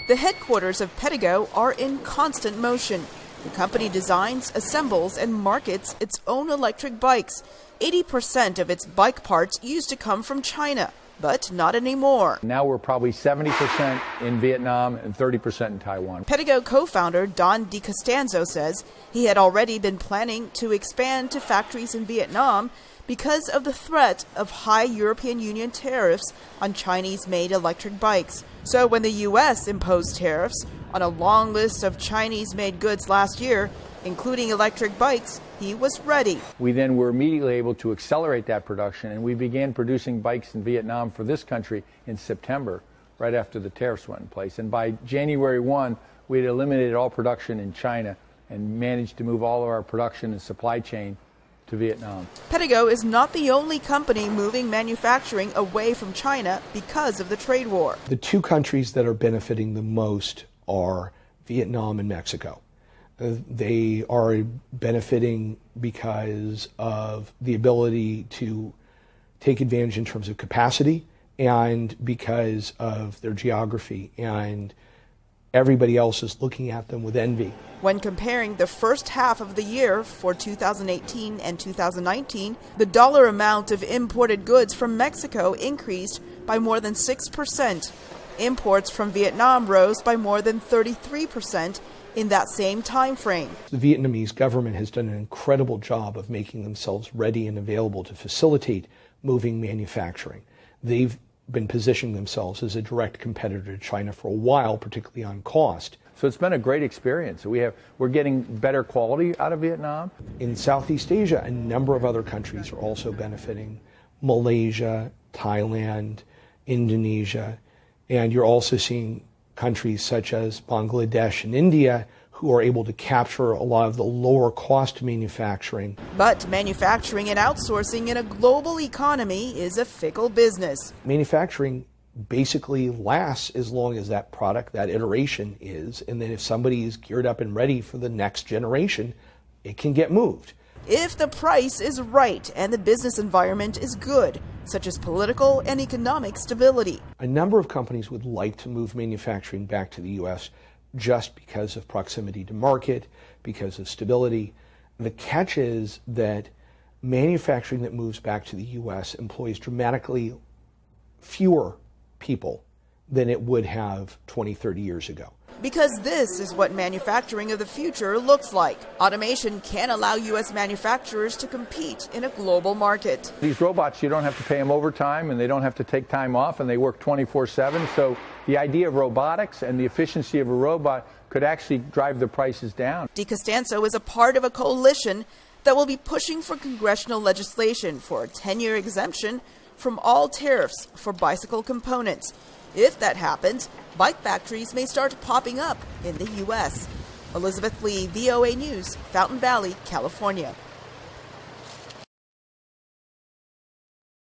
The headquarters of Pedego are in constant motion. The company designs, assembles, and markets its own electric bikes. 80% of its bike parts used to come from China, but not anymore. Now we're probably 70% in Vietnam and 30% in Taiwan. Pedego co-founder Don DiCostanzo says he had already been planning to expand to factories in Vietnam because of the threat of high European Union tariffs on Chinese-made electric bikes. So when the U.S. imposed tariffs on a long list of Chinese-made goods last year, including electric bikes, he was ready. We then were immediately able to accelerate that production, and we began producing bikes in Vietnam for this country in September, right after the tariffs went in place. And by January 1, we had eliminated all production in China and managed to move all of our production and supply chain to Vietnam. Pedego is not the only company moving manufacturing away from China because of the trade war. The two countries that are benefiting the most are Vietnam and Mexico. They are benefiting because of the ability to take advantage in terms of capacity and because of their geography, and everybody else is looking at them with envy. When comparing the first half of the year for 2018 and 2019, the dollar amount of imported goods from Mexico increased by more than 6%. Imports from Vietnam rose by more than 33% in that same time frame. The Vietnamese government has done an incredible job of making themselves ready and available to facilitate moving manufacturing. They've been positioning themselves as a direct competitor to China for a while, particularly on cost. So it's been a great experience. We're getting better quality out of Vietnam. In Southeast Asia, a number of other countries are also benefiting. Malaysia, Thailand, Indonesia, and you're also seeing countries such as Bangladesh and India who are able to capture a lot of the lower cost manufacturing. But manufacturing and outsourcing in a global economy is a fickle business. Manufacturing basically lasts as long as that product, that iteration is, and then if somebody is geared up and ready for the next generation, it can get moved. If the price is right and the business environment is good, such as political and economic stability. A number of companies would like to move manufacturing back to the U.S. just because of proximity to market, because of stability. The catch is that manufacturing that moves back to the U.S. employs dramatically fewer people than it would have 20, 30 years ago. Because this is what manufacturing of the future looks like. Automation can allow U.S. manufacturers to compete in a global market. These robots, you don't have to pay them overtime and they don't have to take time off, and they work 24/7. So the idea of robotics and the efficiency of a robot could actually drive the prices down. DiCostanzo is a part of a coalition that will be pushing for congressional legislation for a 10-year exemption from all tariffs for bicycle components. If that happens, bike factories may start popping up in the U.S. Elizabeth Lee, VOA News, Fountain Valley, California.